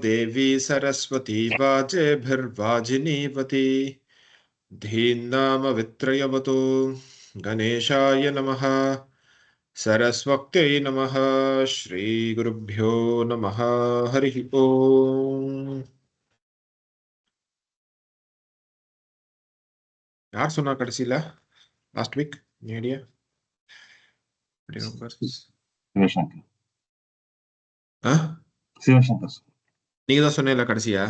देवी सरस्वती वाजेभिर्वाजिनीवती धीन्नामवित्रयवतु गणेशाय नमः सरस्वत्यै नमः श्रीगुरुभ्यो नमः हरिः ओम। यार सुना कड़सीला लास्ट वीक मीडिया रिमेंबर शिवशंकर हां शिवशंकर நீங்க தான் சொன்னீங்களா கடைசியா?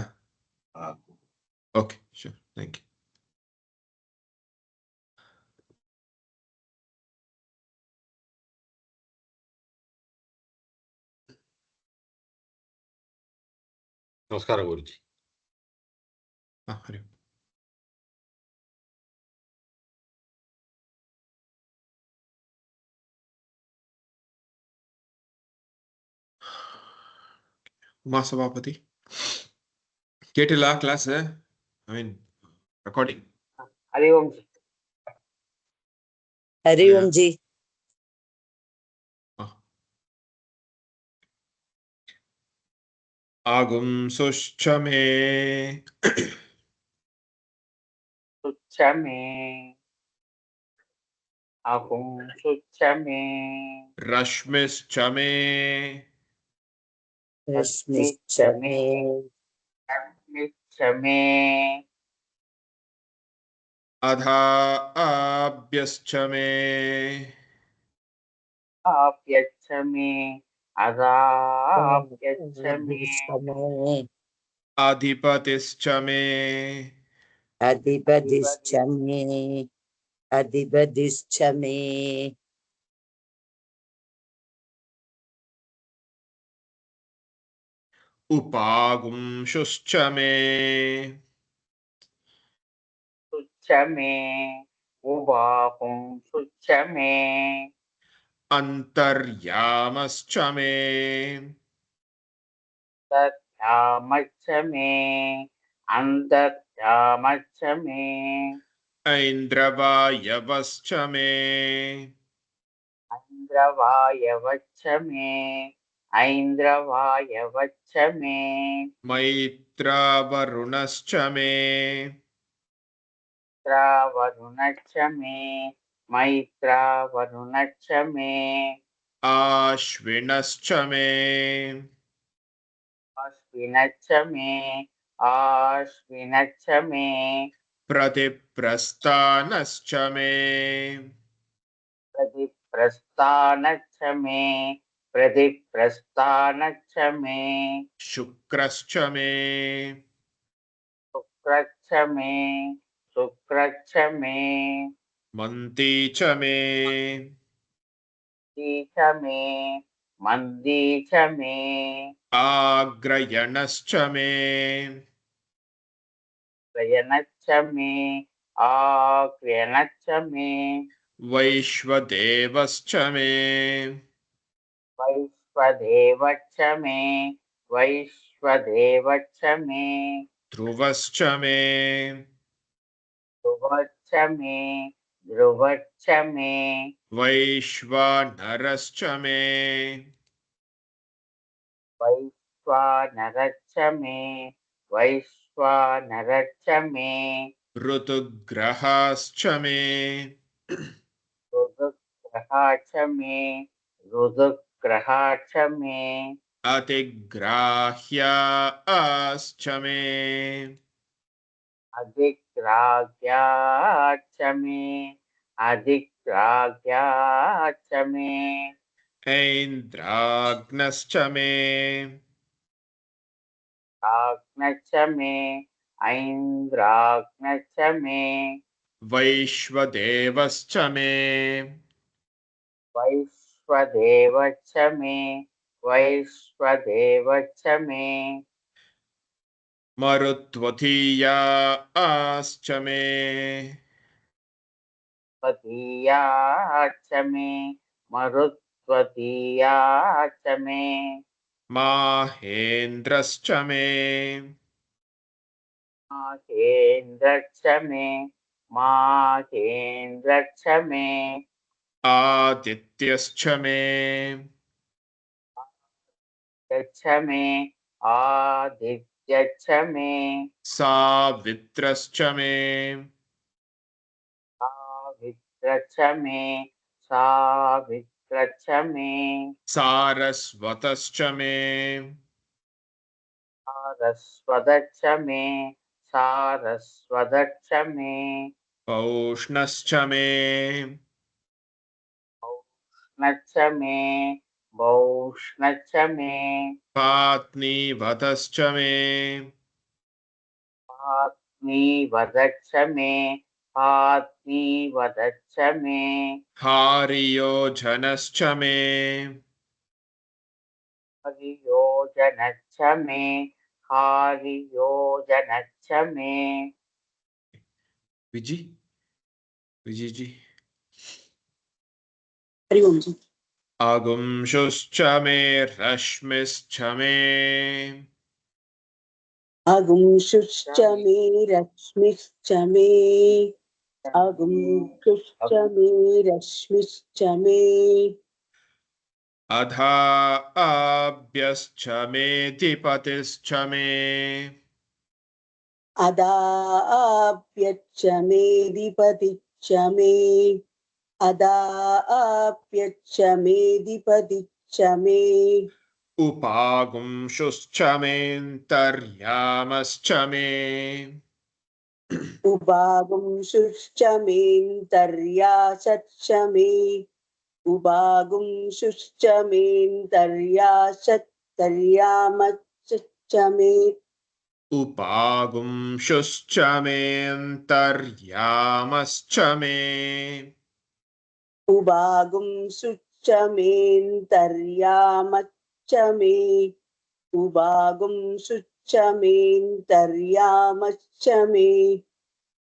हाँ ओके श्योर थैंक यू। नमस्कार गुरुजी। हाँ हरि ओम। उमा सभापति केटिला क्लास है आई मीन रिकॉर्डिंग हरि ओम जी। हरि ओम जी। आगुं सुश्च मे सुच्छ में आगुं सुच्छ में रश्मिश्च मे रश्मिश्च मे रश्मिश्च में अधा आभ्यश्च मे आप्यच्छ में अदाप्यच्छ में अधिपतिश्च मे अधिपतिश्च मे अधिपतिश्च मे उपागुंशुश्च मे सुच्छ में उबाहुं सुच्छ में अंतर्यामश्च मे तथ्यामच्छ में अंतर्यामच्छ में ऐन्द्रवायवश्च मे ऐन्द्रवायवच्छ में ऐन्द्रवायवच्छ में मैत्रावरुणश्च मे वरुणच्छ में मैत्रावरुणच्छ में आश्विनश्च मे अश्विनच्छ में आश्विनच्छ में प्रतिप्रस्थानश्च मे प्रतिप्रस्थानच्छ में प्रतिप्रस्थानच्छ में शुक्रश्च मे शुक्रच्छ में शुक्रच्छ में मन्ती च मे दीच में मंदीच में आग्रयणश्च मे प्रयनच्छ में आक्रियनच्छ में वैश्वदेवश्च मे वैश्वदेवच्छ में वैश्वदेवच्छ में ध्रुवश्च मे ध्रुवच्छ में ध्रुवच्छ में वैश्वानरश्च मे वैश्वानरच्छ में वैश्वानरच्छ में ऋतुग्रहाश्च मे रुद्रग्रहाच्छ में रुद्रग्रहाच्छ में अतिग्राह्याश्च मे अधिग्राह्याच्छ में अधिग्राह्याच्छ में ऐन्द्राग्नश्च मे आग्नच्छ में ऐन्द्राग्नच्छ में वैश्वदेवश्च मे वैश्वदेवच्छ में वैश्वदेवच्छ में मरुत्वतीयाश्च मे त्वदीयाच्छ में मरुत्वदीयाच्छ में माहेन्द्रश्च मे माहेन्द्रच्छ में माहेन्द्रच्छ में आदित्यश्च मे यच्छ में आदित्यश्च मे सावित्रश्च मे सावित्रश्च मे सावित्रश्च मे सारस्वतश्च मे सारस्वतश्च मे सारस्वतश्च मे पौष्णश्च मे नच्च मे भौष्णच्च मे पात्नीवतश्च मे पात्नीवदच्च मे पात्नीवदच्च मे हारियोजनश्च मे हरियोजनच्च मे हारियोजनच्च मे विजी विजी जी हरि ओम जी। आगुंशुश्च मे रश्मिश्च मे आगुंशुश्च मे रश्मिश्च मे आगुंशुश्च मे रश्मिश्च मे अधाभ्यश्च मे दिपतिश्च मे अदाप्यच्च मे दिपतिच्च मे अदाप्यच्च मे दिपतिच्च मे उपागुंशुश्च मेऽन्तर्यामश्च मे उपागुंशुश्च मेऽन्तर्यासच्च मे उपागुंशुश्च मेऽन्तर्यासत्तर्यामच्च मे उपागुंशुश्च मेऽन्तर्यामश्च मे उभागुंशुश्च मेऽन्तर्यामच्च मे उभागुंशुश्च मेऽन्तर्यामच्च मे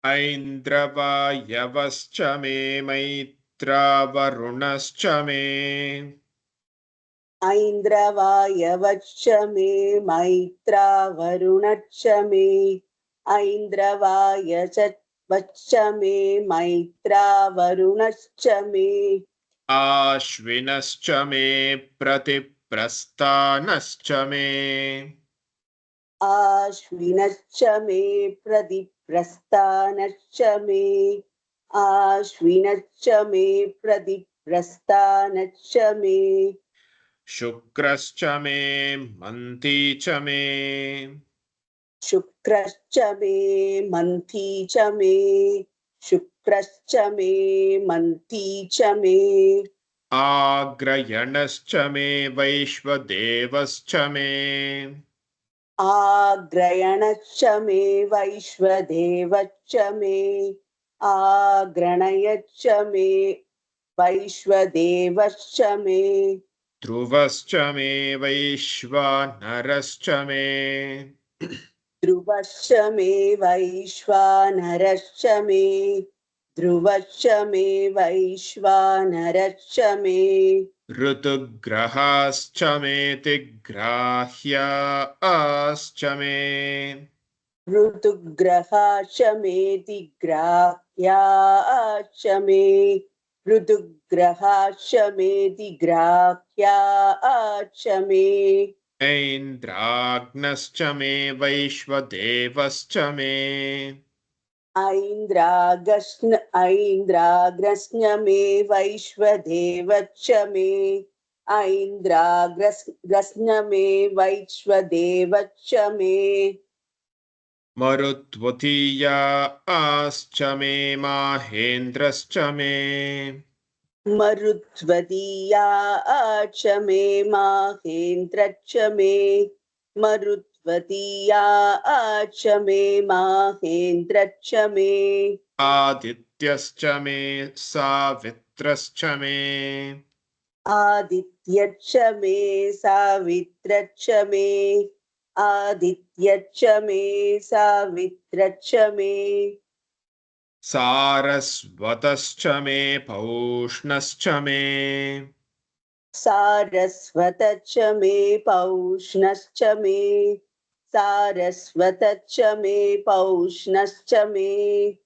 ऐन्द्रवायवश्च मे मैत्रावरुणश्च मे ऐन्द्रवायवच्च मे मैत्रावरुणच्च मे ऐन्द्रवायवच्च मे मैत्रावरुणश्च मे आश्विनश्च मे प्रतिप्रस्थानश्च मे आश्विनश्च मे प्रतिप्रस्थानश्च मे आश्विनश्च मे प्रतिप्रस्थानश्च मे शुक्रश्च मे मन्थी च मे शुक्रश्च मे मन्थी च मे शुक्रश्च मे मन्थी च मे आग्रयणश्च मे वैश्वदेवश्च मे आग्रयणश्च मे वैश्वदेवश्च मे आग्रणयच्च मे वैश्वदेवश्च मे ध्रुवश्च मे वैश्वानरश्च मे ध्रुवश्च मे वैश्वानरश्च मे ध्रुवश्च मे वैश्वानरश्च मे ऋतुग्रहाश्च मे तिग्राह्याश्च मे ऋतुग्रहाश्च मे दिग्राह्याश्च मे ऋतुग्रहाश्च मे दिग्राह्याश्च मे ऐन्द्राग्नश्च मे वैश्वदेवश्च मे ऐन्द्राग्रस्न मे वैश्वदेवच्च मे ऐन्द्राग्रस्न मे वैश्वदेवच्च मे मरुत्वतीयाश्च मे माहेन्द्रश्च मे मरुत्वतीयाश्च मे माहेन्द्रच्च मे मरुत्वतीयाश्च मे माहेन्द्रच्च मे आदित्यश्च मे सावित्रश्च मे आदित्यच्च मे सावित्रच्च मे आदित्यच्च मे सावित्रच्च मे सारस्वतश्च मे पौष्णश्च मे सारस्वतच्च मे पौष्णश्च मे सारस्वतच्च मे पौष्णश्च मे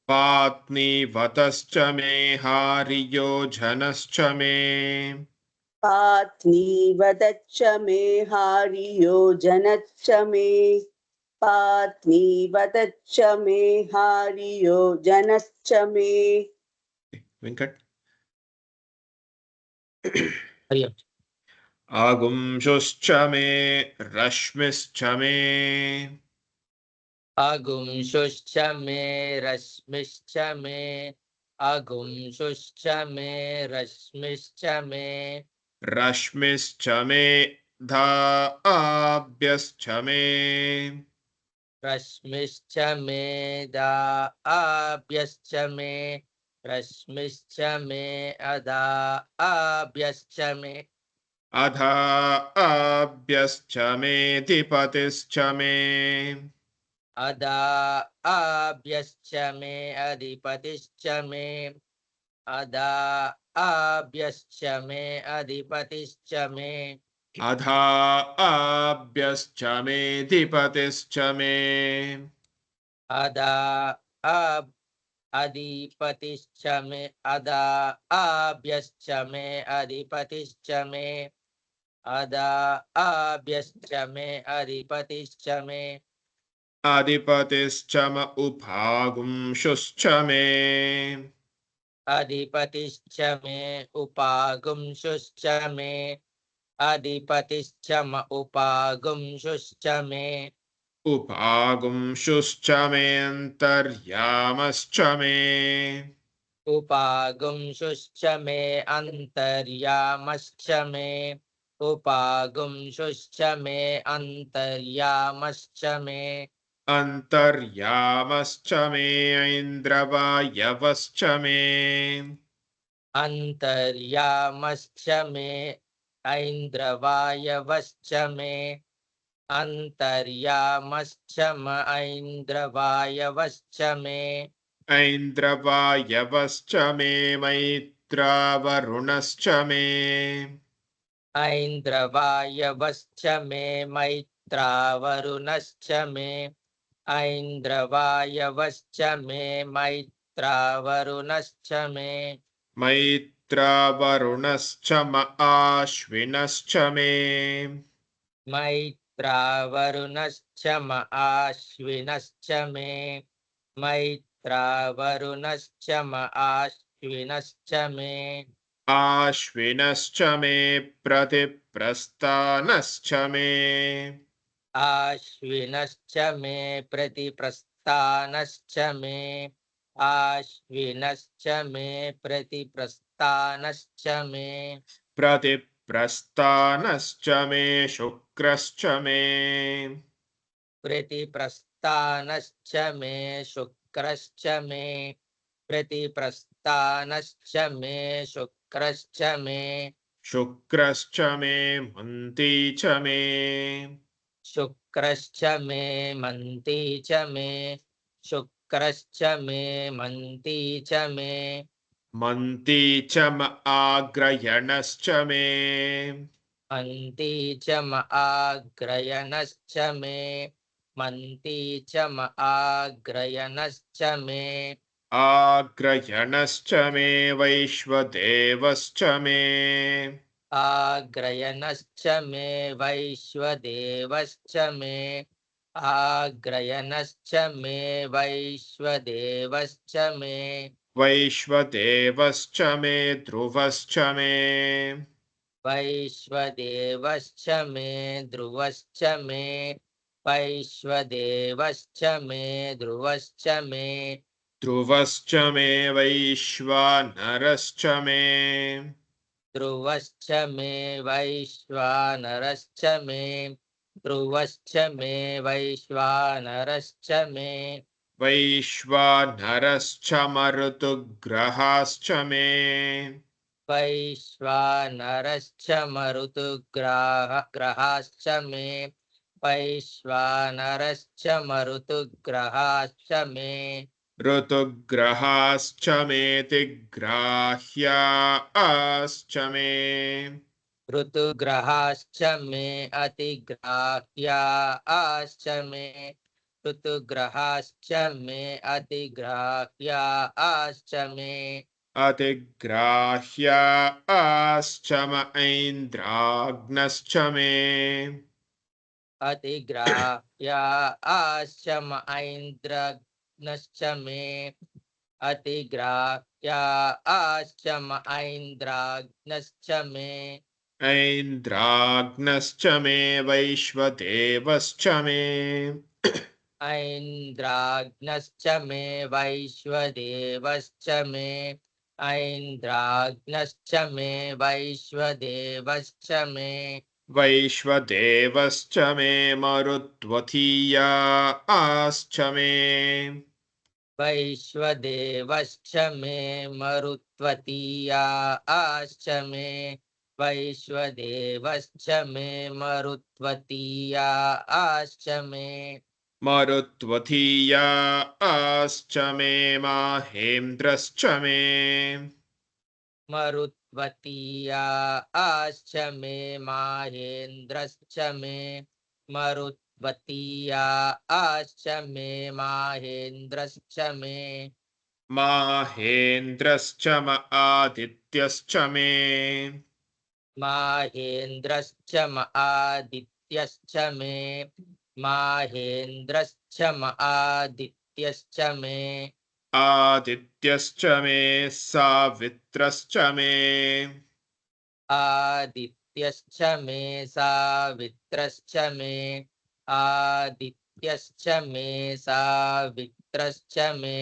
पात्नीवतश्च मे हारियोजनश्च मे पात्नीवदच्च मे हारियोजनच्च मे पात्नीवदच्च मे हारियोजनश्च मे Venkat. हरि ओम्। आगुंशुश्च मे रश्मिश्च मे अगुंशुश्च मे रश्मिश्च मे अगुंशुश्च मे रश्मिश्च मे रश्मिश्च मे धाभ्यश्च मे रश्मिश्च मे दाभ्यश्च मे रश्मिश्च मे अदाभ्यश्च मे अधाभ्यश्च मे धिपतिश्च मे अदाभ्यश्च मे अधिपतिश्च मे अदाभ्यश्च मे अधिपतिश्च मे अधाभ्यश्च मे धिपतिश्च मे अधिपतिश्च मे अदाभ्यश्च मे अधिपतिश्च मे अदाभ्यश्च मे अधिपतिश्च मे अधिपतिश्च म उपागुंशुश्च मे अधिपतिश्च मे उपागुंशुश्च मे अधिपतिश्च म उपागुंशुश्च मे उपागुंशुश्च मेऽन्तर्यामश्च मे उपागुंशुश्च मे अन्तर्यामश्च मे उपागुंशुश्च मे अन्तर्यामश्च मे अन्तर्यामश्च मे ऐन्द्रवायवश्च मे अन्तर्यामश्च मे ऐन्द्रवायवश्च मे अन्तर्यामश्च म ऐन्द्रवायवश्च मे ऐन्द्रवायवश्च मे मैत्रावरुणश्च मे ऐन्द्रवायवश्च मे मैत्रावरुणश्च मे ऐन्द्रवायवश्च मे मैत्रावरुणश्च मे मैत्रावरुणश्च म आश्विनश्च मे मैत्रावरुणश्च म आश्विनश्च मे मैत्रावरुणश्च म आश्विनश्च मे आश्विनश्च मे प्रतिप्रस्थानश्च मे आश्विनश्च मे प्रतिप्रस्थानश्च मे आश्विनश्च मे प्रतिप्रस्थानश्च मे प्रतिप्रस्थानश्च मे शुक्रश्च मे प्रतिप्रस्थानश्च मे शुक्रश्च मे प्रतिप्रस्थानश्च मे शुक्रश्च मे शुक्रश्च मे मन्ती च मे शुक्रश्च मे मन्ती च मे शुक्रश्च मे मन्ती च मे मन्ती च म आग्रयणश्च मे मन्ती च म आग्रयणश्च मे मन्ती च म आग्रयणश्च मे आग्रयणश्च मे वैश्वदेवश्च मे आग्रयणश्च मे वैश्वदेवश्च मे आग्रयणश्च मे वैश्वदेवश्च मे वैश्वदेवश्च मे ध्रुवश्च मे वैश्वदेवश्च मे ध्रुवश्च मे वैश्वदेवश्च मे ध्रुवश्च मे ध्रुवश्च मे वैश्वानरश्च मे ध्रुवश्च मे वैश्वानरश्च मे ध्रुवश्च मे वैश्वानरश्च मे वैश्वानरश्च मरुतुग्रहाश्च मे वैश्वानरश्च मरुतुग्रहाश्च मे वैश्वानरश्च मरुतुग्रहाश्च मे ऋतुग्रहाश्च मेऽतिग्राह्याश्च मे ऋतुग्रहाश्च मे अतिग्राह्याश्च मे ऋतुग्रहाश्च मे अतिग्राह्याश्च मे अतिग्राह्याश्च म ऐन्द्राग्नश्च मे अतिग्राह्याश्च म ऐन्द्रग्नश्च मे अतिग्राह्याश्च म ऐन्द्राग्नश्च मे ऐन्द्राग्नश्च मे वैश्वदेवश्च मे ऐन्द्राग्नश्च मे वैश्वदेवश्च मे ऐन्द्राग्नश्च मे वैश्वदेवश्च मे वैश्वदेवश्च मे मरुत्वथीयाश्च मे वैश्वदेवश्च मे मरुत्वतीयाश्च मे वैश्वदेवश्च मे मरुत्वतीयाश्च मे मरुत्वथीयाश्च मे माहेन्द्रश्च मे मरुत्वतीयाश्च मे माहेन्द्रश्च मे मरुत्वतीयाश्च मे माहेन्द्रश्च मे माहेन्द्रश्च म आदित्यश्च मे माहेन्द्रश्च म आदित्यश्च मे माहेन्द्रश्च म आदित्यश्च मे आदित्यश्च मे सावित्रश्च मे आदित्यश्च मे सावित्रश्च मे आदित्यश्च मे सावित्रश्च मे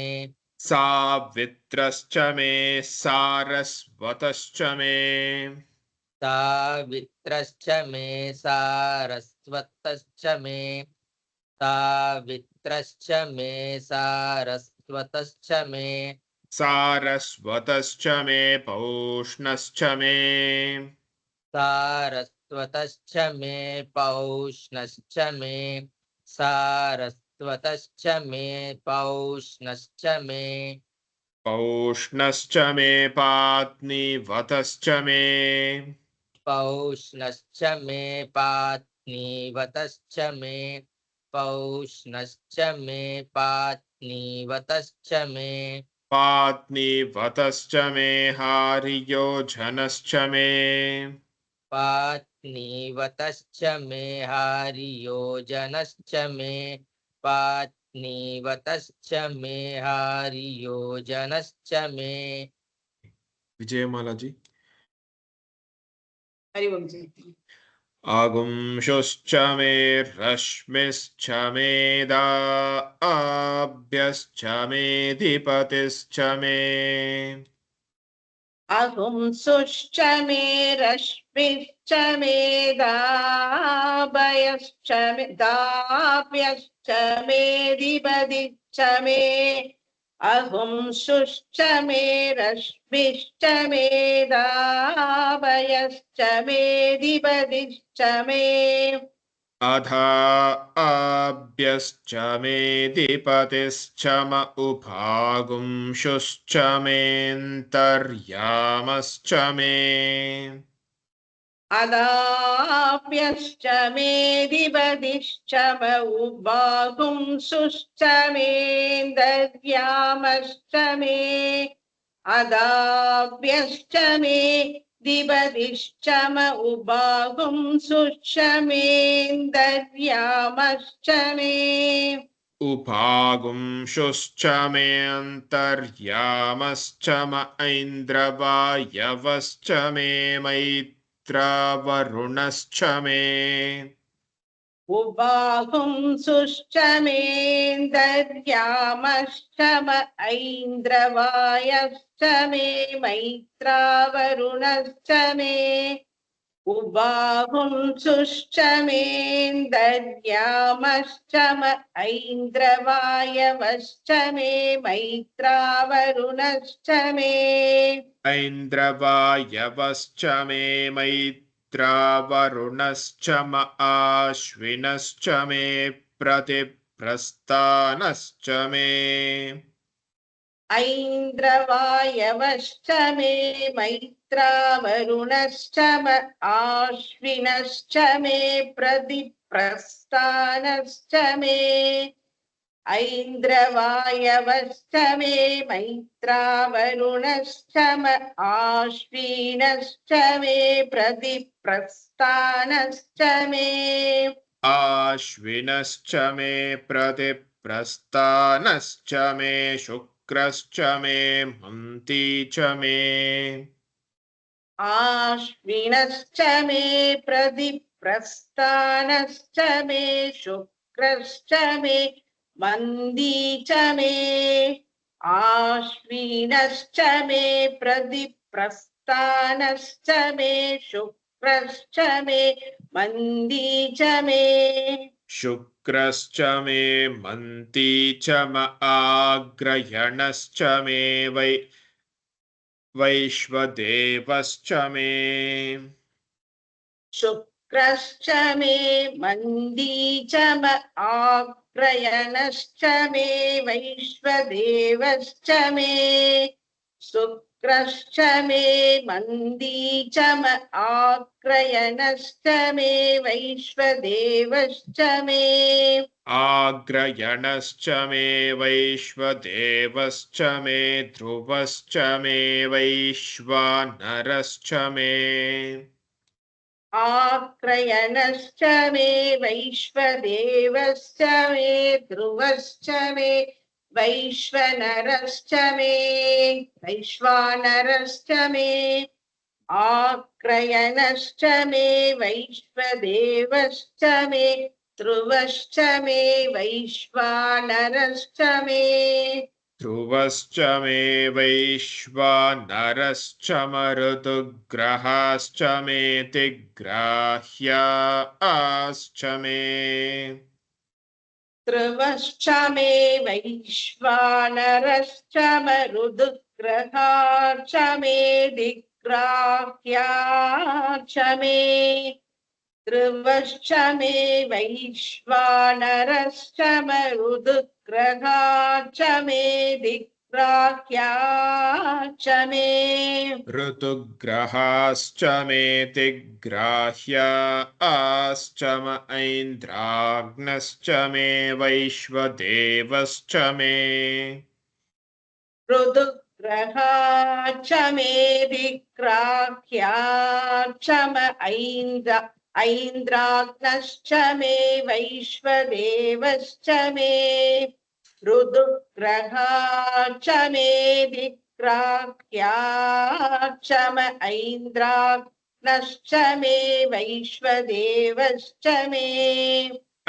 सावित्रश्च मे सारस्वतश्च मे सावित्रश्च मे सारस्वतश्च मे सावित्रश्च मे सारस्वतश्च मे सारस्वतश्च मे पौष्णश्च मे सारस्वतश्च मे पौष्णश्च मे सारस्वतश्च मे पौष्णश्च मे पौष्णश्च मे पात्नीवतश्च मे पौष्णश्च मे पात्नीवतश्च मे पौष्णश्च मे पात्नीवतश्च मे पात्नीवतश्च मे हारियोजनश्च मे पात्नीवतश्च मे हारियोजनश्च मे पात्नीवतश्च मे हारियोजनश्च मे विजयमाला जी हरिओम जी। आगुंशुश्च मे रश्मिश्च मेदाभ्यश्च मेधिपतिश्च मे अहुंसुश्च मे रश्मिश्च मे दाभयश्च मे दाभ्यश्च मे दिबदिश्च मे अहुंसुश्च मे रश्मिश्च मे दाभयश्च मे दिबदिश्च मे अधाभ्यश्च मेधिपतिश्च म उभागुंशुश्च मेऽन्तर्यामश्च मे अदाप्यश्च मेदिबदिश्च उबागुंसुश्च मेन्दर्यामश्च मे अदाप्यश्च मे दिबदिश्च उबागुंसुश्च मेन्दर्यामश्च मे उभागुंशुश्च मेऽन्तर्यामश्च म ऐन्द्रवायवश्च मे मैत्रवरुणश्च मे उबागुंसुश्च मेन्दर्यामश्च ऐन्द्रवायश्च मे मैत्रावरुणश्च मे उबागुंसुश्च मेन्दर्यामश्च ऐन्द्रवायवश्च मे मैत्रावरुणश्च मे ऐन्द्रवायवश्च मे मैत्रावरुणश्च म आश्विनश्च मे प्रतिप्रस्थानश्च मे ऐन्द्रवायवश्च मे मैत्रावरुणश्च आश्विनश्च मे प्रतिप्रस्थानश्च मे ऐन्द्रवायवश्च मे मैत्रावरुणश्च आश्विनश्च मे प्रतिप्रस्थानश्च मे आश्विनश्च मे प्रतिप्रस्थानश्च मे शुक्रश्च मे मन्ती च मे आश्विनश्च मे प्रतिप्रस्थानश्च मे शुक्रश्च मे मन्दी च मे आश्विनश्च मे प्रतिप्रस्थानश्च मे शुक्रश्च मे मन्दी च मे शुक्रश्च मे मन्ती च म आग्रयणश्च मे वैश्वदेवश्च मे शुक्रश्च मे मन्दी च म आग्रयणश्च मे वैश्वदेवश्च मे शुक्रश्च मे मन्दी च म आग्रयणश्च मे वैश्वदेवश्च मे आग्रयणश्च मे वैश्वदेवश्च मे ध्रुवश्च मे वैश्वानरश्च मे आक्रयणश्च मे वैश्वदेवश्च मे ध्रुवश्च मे वैश्वनरश्च मे वैश्वानरश्च मे आक्रयणश्च मे वैश्वदेवश्च मे ध्रुवश्च मे वैश्वानरश्च मे ध्रुवश्च मे वैश्वानरश्च मरुतुग्रहाश्च मे तिग्राह्याश्च मे ध्रुवश्च मे वैश्वानरश्च मरुदुग्रहाश्च मे दिग्राह्याश्च मे ध्रुवश्च मे वैश्वानरश्च मरुदुग्रहाश्च मे दिग्राह्याश्च मे ऋतुग्रहाश्च मे तिग्राह्याश्च म ऐन्द्राग्नश्च मे वैश्वदेवश्च मे ऋतुग्रहाश्च मे दिग्राह्याश्च म ऐन्द्राग्नश्च मे वैश्वदेवश्च मे ऋतुग्रहाश्च मे दिग्राह्याश्च म ऐन्द्राग्नश्च मे वैश्वदेवश्च मे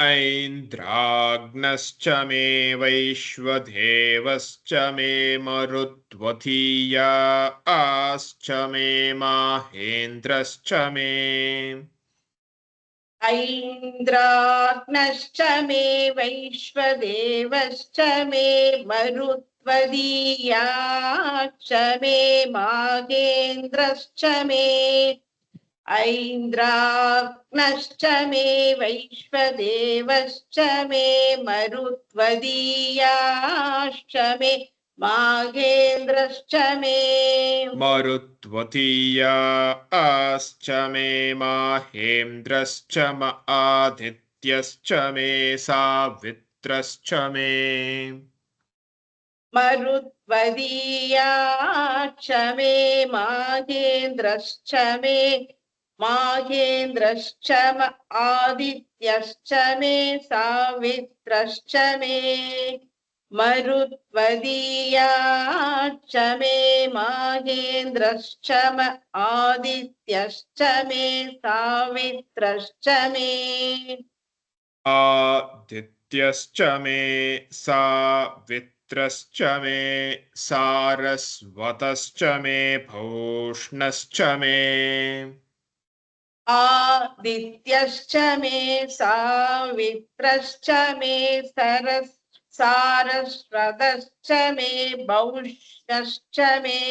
ऐन्द्राग्नश्च मे वैश्वदेवश्च मे मरुत्वतीयाश्च मे माहेन्द्रश्च मे ऐन्द्राग्नश्च मे वैश्वदेवश्च मे मरुत्वदीयाश्च मे माहेन्द्रश्च मे ऐन्द्राग्नश्च मे वैश्वदेवश्च मे मरुत्वदीयाश्च मे माहेन्द्रश्च मे मरुत्वतीयाश्च मे माहेन्द्रश्च म आदित्यश्च मे सावित्रश्च मे मरुत्वदीयाश्च मे माहेन्द्रश्च मे माहेन्द्रश्च म आदित्यश्च मे सावित्रश्च मे मरुत्वदीयाश्च मे माहेन्द्रश्च म आदित्यश्च मे सावित्रश्च मे आदित्यश्च मे सावित्रश्च मे सारस्वतश्च मे भूष्णश्च मे आदित्यश्च मे सावित्रश्च मे सारस्वतश्च मे भौष्णश्च मे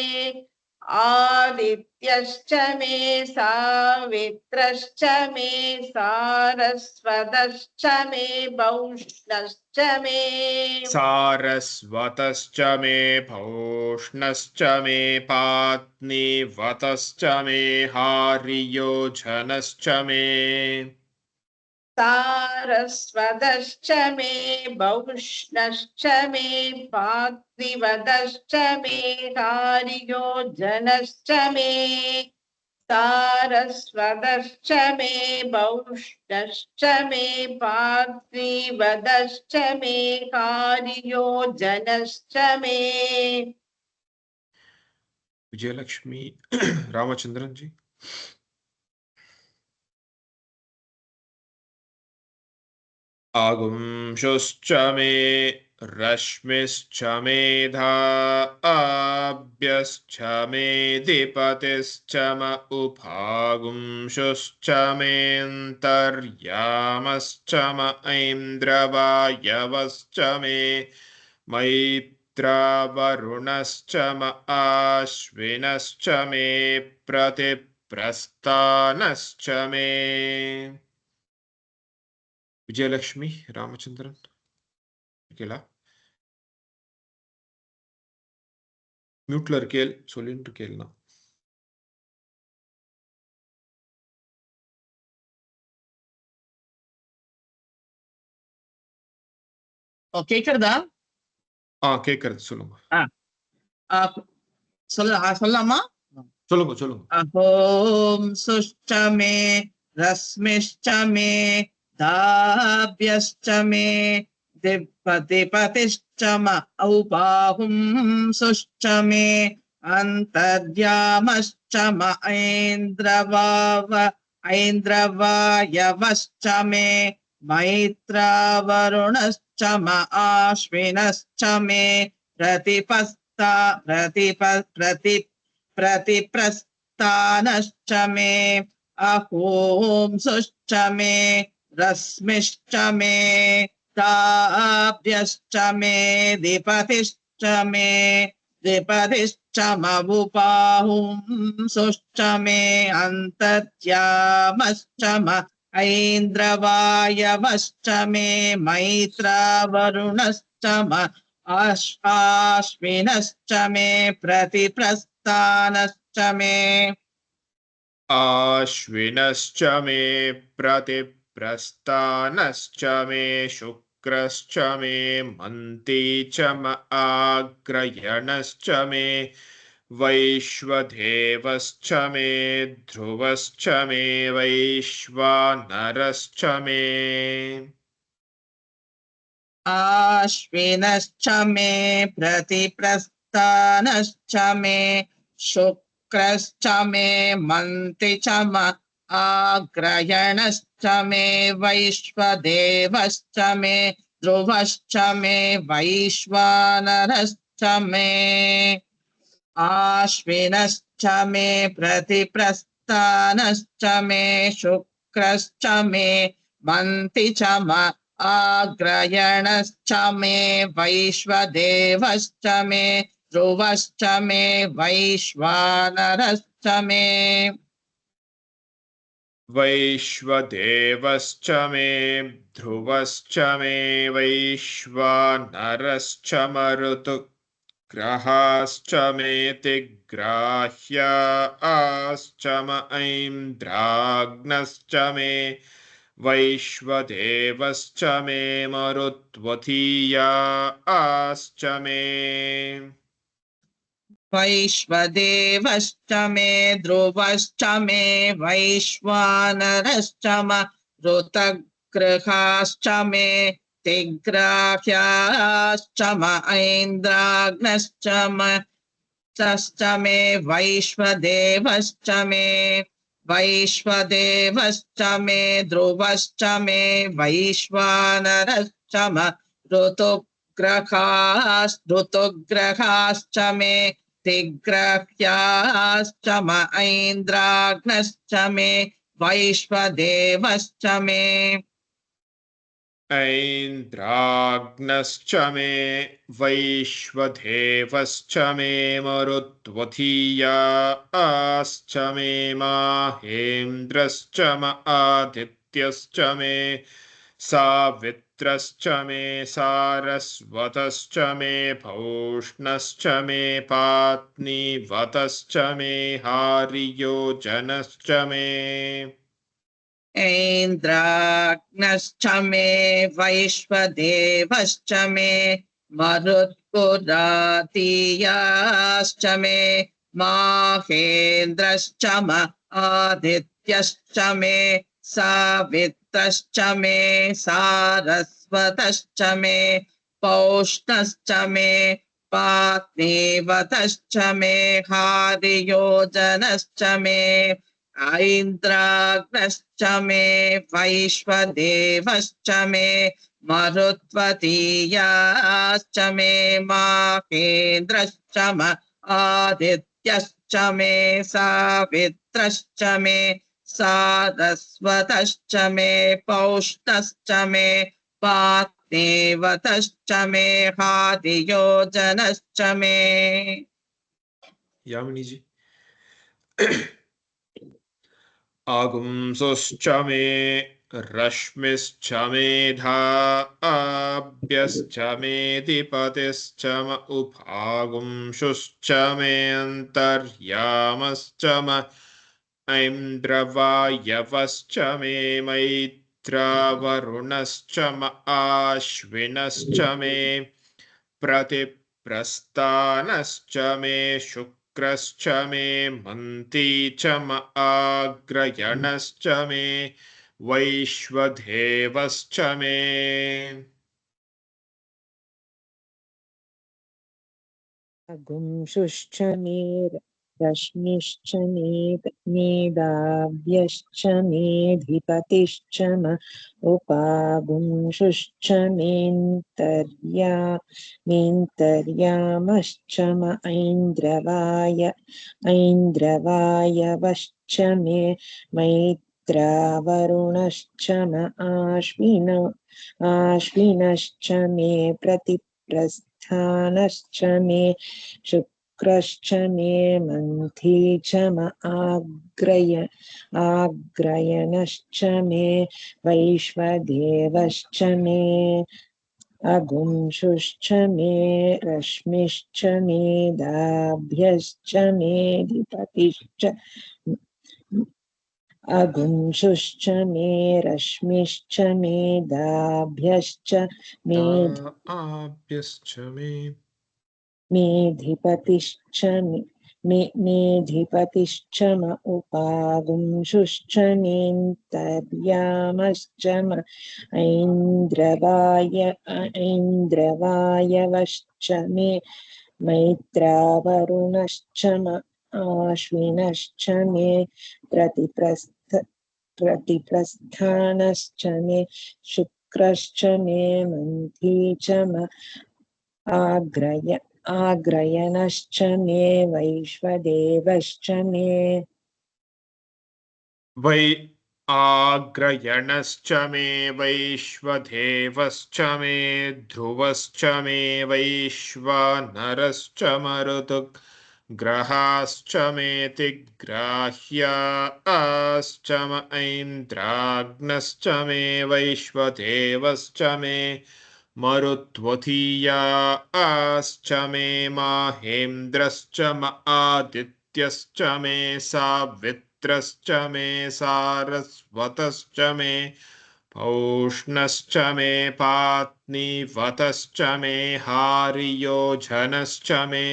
आदित्यश्च मे सावित्रश्च मे सारस्वतश्च मे भौष्णश्च मे सारस्वतश्च मे भूष्णश्च मे पात्नीवतश्च मे हार्योजनश्च मे सारस्वतश्च मे बहुष्णश्च मे भाग्निवदश्च मे कार्ययोजनश्च मे सारस्वतश्च मे बहुष्णश्च मे भाग्निवदश्च मे कार्ययोजनश्च मे विजयलक्ष्मी रामचंद्रन जी। आगुंशुश्च मे रश्मिश्च मेधाभ्यश्च मे दिपतिश्च म उपागुंशुश्च मेऽन्तर्यामश्च म ऐन्द्रवायवश्च मे मैत्रावरुणश्च म आश्विनश्च मे प्रतिप्रस्थानश्च मे विजयलक्ष्मी रामचंद्रन இருக்கீங்களா? மியூட்ல இருக்கேள் சொல்லிட்டு இருக்கேள்னா கேக்குறதா? கேக்குறது சொல்லுங்க. சொல்லலாமா? சொல்லுங்க சொல்லுங்க. அஹோம் சுஷ்டமே ரஸ்மிஷ்ட மே தாப்யஷ்ட மே திப்பதிபதிஷ்ட ம ஔபாஹும் சுஷ்ட மே அந்தர்யாமஷ்ட ம ஐந்திரவாயவஷ்ட மே मैत्रावरुणश्च म आश्विनश्च मे प्रतिप्रस्थानश्च मे अहोंसुश्च मे रश्मिश्च मे ताभ्यश्च मे दिपतिश्च मवुपाहुंसुश्च मे अन्तर्यामश्च म ऐन्द्रवायवश्च मे मैत्रावरुणश्च म आश्विनश्च मे प्रतिप्रस्थानश्च मे आश्विनश्च मे प्रतिप्रस्थानश्च मे शुक्रश्च मे मन्ती च म आग्रयणश्च मे वैश्वदेवश्च मे ध्रुवश्च मे वैश्वानरश्च मे आश्विनश्च मे प्रतिप्रस्थानश्च मे शुक्रश्च मे मन्ति च म आग्रयणश्च मे वैश्वदेवश्च मे ध्रुवश्च मे वैश्वानरश्च मे आश्विनश्च मे प्रतिप्रस्थानश्च मे शुक्रश्च मे मन्ति च म आग्रयणश्च मे वैश्वदेवश्च मे ध्रुवश्च मे वैश्वानरश्च मे वैश्वदेवश्च मे ध्रुवश्च मे वैश्वानरश्च मरुतुग्रहाश्च मे तिग्राह्याश्च म ऐन्द्राग्नश्च मे वैश्वदेवश्च मे मरुत्वतीयाश्च मे वैश्वदेवश्च मे ध्रुवश्च मे वैश्वानरश्च मरुतगृहाश्च मे तिग्राह्याश्च म ऐन्द्राग्नश्च मे वैश्वदेवश्च मे ध्रुवश्च मे वैश्वानरश्च ऋतुग्रहाश्च मे तिग्राह्याश्च म ऐन्द्राग्नश्च मे वैश्वदेवश्च मे ऐन्द्राग्नश्च मे वैश्वदेवश्च मे मरुत्वतीयाश्च मे माहेन्द्रश्च म आदित्यश्च मे सावित्रश्च मे सारस्वतश्च मे पौष्णश्च मे पात्नीवतश्च मे हार्योजनश्च मे ऐन्द्राग्नश्च मे वैश्वदेवश्च मे मरुत्पुरातीयाश्च मे माहेन्द्रश्च म आदित्यश्च मे सावित्रश्च मे सारस्वतश्च मे पौष्णश्च मे पात्नीवतश्च मे हारियोजनश्च मे ऐन्द्राग्नश्च मे वैश्वदेवश्च मे मरुत्वतीयाश्च मे माहेन्द्रश्च म आदित्यश्च मे सावित्रश्च मे सारस्वतश्च मे पौष्णश्च मे पात्नीवतश्च मे हादियोजनश्च मे यामिनी जी। आगुंसुश्च मे रश्मिश्च मेधाभ्यश्च मेधिपतिश्च म उपागुंशुश्च मेऽन्तर्यामश्च म ऐन्द्रवायवश्च मे मैत्रावरुणश्च म आश्विनश्च मे प्रतिप्रस्थानश्च मे शुक्रश्च मे मन्ती च म आग्रयणश्च मे वैश्वदेवश्च मे अगुंशुश्च मे रश्मिश्च मेधाभ्यश्च मेधिपतिश्च म उपागुंशुश्च मेऽन्तर्यामश्च म ऐन्द्रवायवश्च मे मैत्रावरुणश्च म आश्विनश्च मे प्रतिप्रस्थानश्च मे शुक्रश्च मे मन्थी च म आग्रयणश्च मे वैश्वदेवश्च मे अगुंशुश्च मे रश्मिश्च मेधाभ्यश्च मेधिपतिश्च अगुंशुश्च मे रश्मिश्च मेधाभ्यश्च आभ्यश्च मे मेधिपतिश्च म उपागुंशुश्च मेऽन्तर्यामश्च म ऐन्द्रवायवश्च मे मैत्रावरुणश्च म आश्विनश्च मे प्रतिप्रस्थानश्च मे शुक्रश्च मे मन्थी च म आग्रयणश्च मे वैश्वदेवश्च मे आग्रयणश्च मे वैश्वदेवश्च मे ध्रुवश्च मे वैश्वानरश्च मरुतुः ग्रहाश्च मेतिग्राह्याश्च म ऐन्द्राग्नश्च मे वैश्वदेवश्च मे मरुत्वतीयाश्च मे माहेन्द्रश्च म आदित्यश्च मे सावित्रश्च मे सारस्वतश्च मे पौष्णश्च मे पात्नीवतश्च मे हारियोजनश्च मे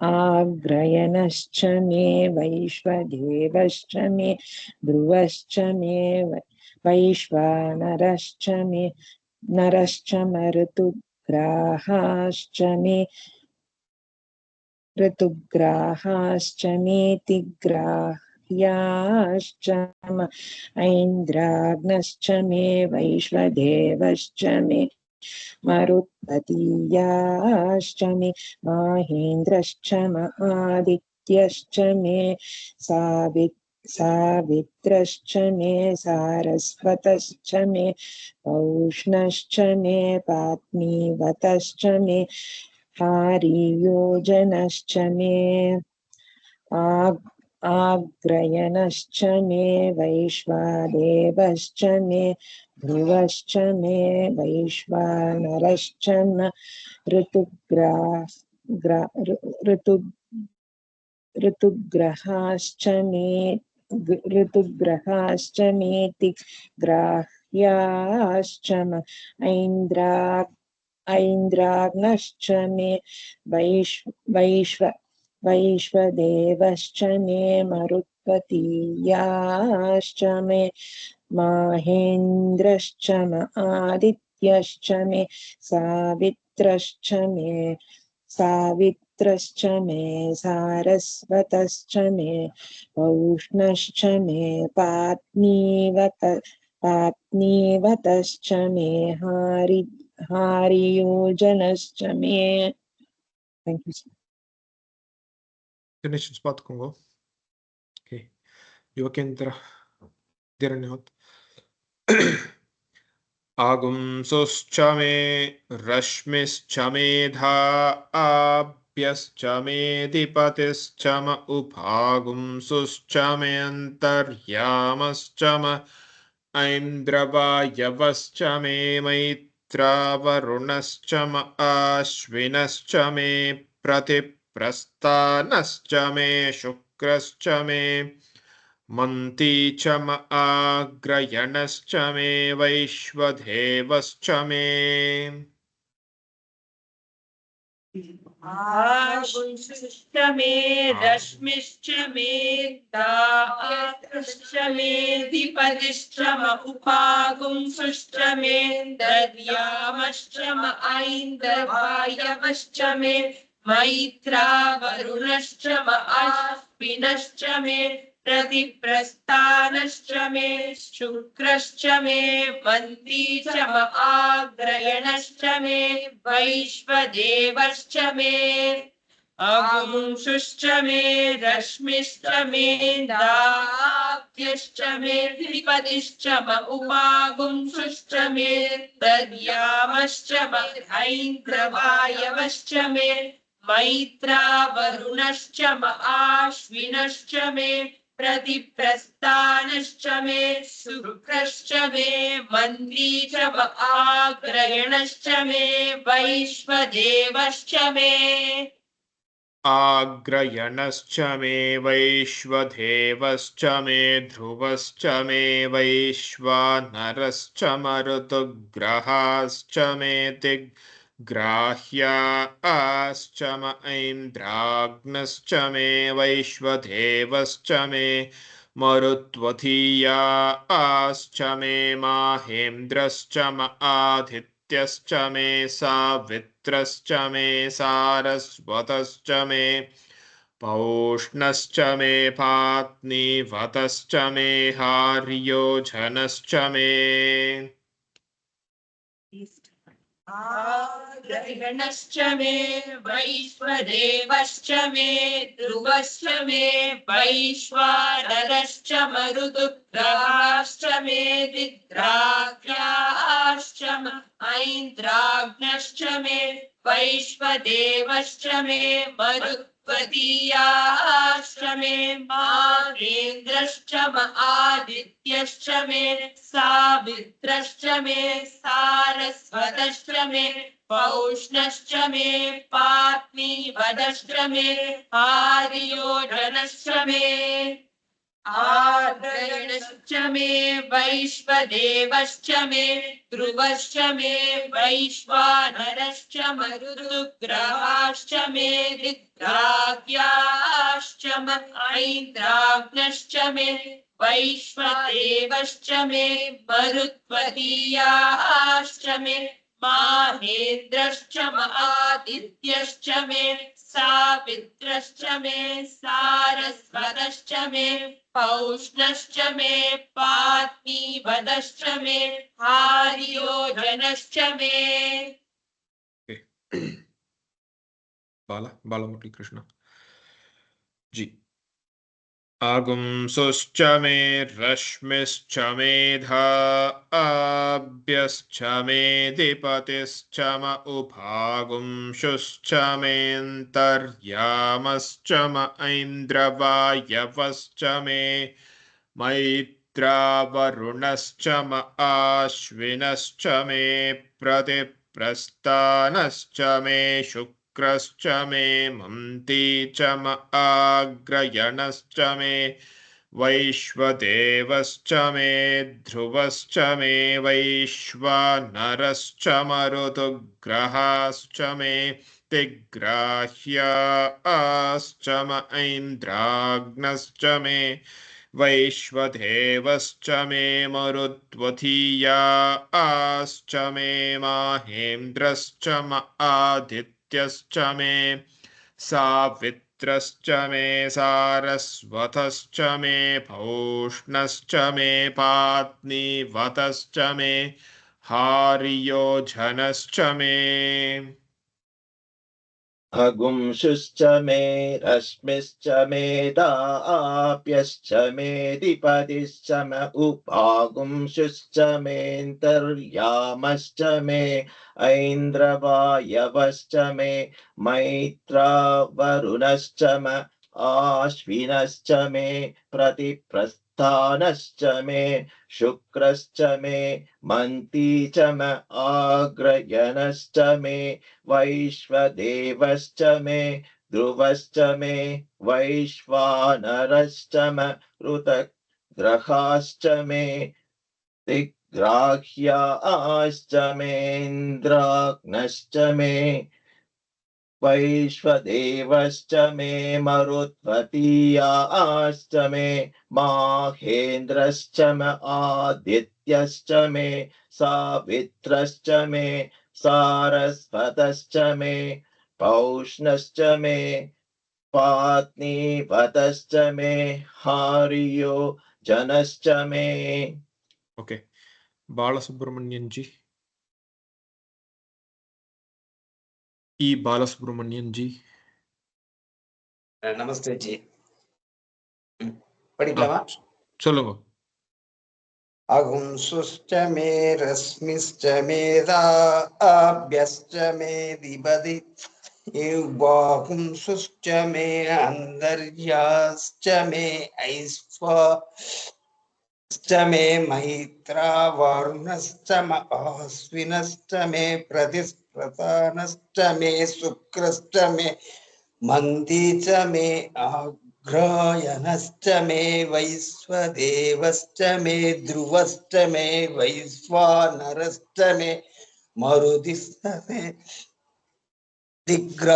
आग्रयणश्च मे वैश्वदेवश्च मे ध्रुवश्च मे वैश्वानरश्च मे नरश्च ऋतुग्राहाश्च मेतिग्राह्याश्च म ऐन्द्राग्नश्च मे वैश्वदेवश्च मे मरुत्पतीयाश्च मे माहेन्द्रश्च म आदित्यश्च मे सावित्रश्च मे सारस्वतश्च मे पौष्णश्च मे पात्नीवतश्च मे हारियोजनश्च मे आग्रयणश्च मे वैश्वदेवश्च मे ध्रुवश्च मे वैश्वानरश्च म ऋतुग्रहाश्च मेति ग्राह्याश्च ऐन्द्राग्नश्च मे वैश्वदेवश्च मे मरुत्पतीयाश्च मे माहेन्द्रश्च आदित्यश्च मे सावित्रश्च मे सारस्वतश्च मे पौष्णश्च मे पात्नीवतश्च मे हारियोजनश्च मे. Thank you, sir. Donations paatkongo. Okay. Yukendra Dhiranyot. Agumsuscha me rashmischa medha abhyascha me dipatischa ma upagumsuscha me antaryamascha ma aindravayavascha me maitravarunascha ma ashvinascha me pratiprastanascha me shukrascha me मंती च म आग्रयणश्च मे वैश्वदेवश्च मे आगुंसुश्च मे रश्मिश्च मे दाश्च मे दिपदिश्च म उपागुंसुश्च मे दर्यामश्च म ऐन्द्रवायवश्च मे मैत्रावरुणश्च म अश्विनश्च मे प्रतिप्रस्थानश्च मे शुक्रश्च मे मन्त्री च म आग्रयणश्च मे वैश्वदेवश्च मे अगुंसुश्च मे रश्मिश्च मे दाभ्यश्च मे द्विपदिश्च म उपागुंसुश्च मे दर्यामश्च म ऐन्द्रवायवश्च मे मैत्रावरुणश्च म आश्विनश्च मे प्रतिप्रस्थानश्च मे शुक्रश्च मे मन्त्री च म आग्रयणश्च मे वैश्वदेवश्च मे आग्रयणश्च मे वैश्वदेवश्च मे ध्रुवश्च मे वैश्वानरश्च मरुतुग्रहाश्च मे दिग्ग्राह्याश्च म ऐन्द्राग्नश्च मे वैश्वदेवश्च मे मरुत्वतीयाश्च मे माहेन्द्रश्च म आदित्यश्च मे सावित्रश्च मे सारस्वतश्च मे पौष्णश्च मे पात्नीवतश्च मे हार्योजनश्च मे आग्रहणश्च मे वैश्वदेवश्च मे ध्रुवश्च मे वैश्वानरश्च मरुतुग्रहाश्च मे दिग्ग्राह्याश्च ऐन्द्राग्नश्च मे वैश्वदेवश्च मे मरुत्पतीयाश्च मे माहेन्द्रश्च आदित्यश्च मे सावित्रश्च मे सारस्वतश्च मे पौष्णश्च मे पात्नीवदश्च मे हारियोजनश्च मे आग्रयणश्च मे वैश्वदेवश्च मे ध्रुवश्च मे वैश्वानरश्च मरुतुग्रहाश्च मे दिग्ग्राह्याश्च ऐन्द्राग्नश्च मे वैश्वदेवश्च मे मरुत्वतीयाश्च मे माहेन्द्रश्च आदित्यश्च मे सावित्रश्च मे सारस्वतश्च मे पौष्णश्च मे पात्नीवदश्च मे हारियोजनश्च मे बालामुरली कृष्ण जी आगुंसुश्च मे रश्मिश्च मेधा आभ्यश्च मे दिपतिश्च म उभागुंसुश्च मेऽन्तर्यामश्च म ऐन्द्रवायवश्च मे मैत्रावरुणश्च म आश्विनश्च मे प्रतिप्रस्थानश्च मे शुक्र शुक्रश्च मे मन्ती च आग्रयणश्च मे वैश्वदेवश्च मे ध्रुवश्च मे वैश्वानरश्च मरुतुग्रहाश्च मे तिग्राह्याश्च म ऐन्द्राग्नश्च मे वैश्वदेवश्च मे मरुद्वतीयाश्च मे माहेन्द्रश्च म आदित्यश्च मे सावित्रश्च मे सारस्वतश्च मे पौष्णश्च मे पात्नीवतश्च मे हार्योजनश्च मे अगुंशुश्च मे रश्मिश्च मेधाप्यश्च मेधिपतिश्च म उपागुंशुश्च मेऽन्तर्यामश्च मे ऐन्द्रवायवश्च मे मैत्रावरुणश्च म आश्विनश्च मे प्रतिप्रस्थानश्च मे शुक्रश्च मे मन्ती च म आग्रयणश्च मे वैश्वदेवश्च मे ध्रुवश्च मे वैश्वानरश्च म ऋतग्रहाश्च मे दिग्राह्याश्च मेऽन्द्राग्नश्च मे वैश्वदेवश्च मे मरुत्वतीयाश्च मे माहेन्द्रश्च म आदित्यश्च मे सावित्रश्च मे सारस्वतश्च मे पौष्णश्च मे पात्नीवतश्च मे हार्यो जनश्च मे. ఓకే బాలసుబ్రహ్మణ్యం జీ ఈ బాలసుబ్రహ్మణ్యం జీ நமஸ்தே ஜி படிக்கலாமா? சொல்லுங்க. அகும்சுஷ்ட மே ரஸ்மிஷ்ட மேதாப்யஸ்ச மே திபதி யுவாகும்சுஷ்ட மே அந்தர்யாஸ்ச மே ஐஸ்வஸ்ச மே மைத்ரா வருணஸ்ச ம ஆஸ்வினஸ்ச மே பிரதிஸ்பிரதானஸ்ச மே சுக்ரஸ்ச மே मन्दी च मे आग्रायणश्च मे वैश्वदेवश्च मे ध्रुवश्च मे वैश्वानरश्च मे मरुदिश्च मे दिग्राह्याश्च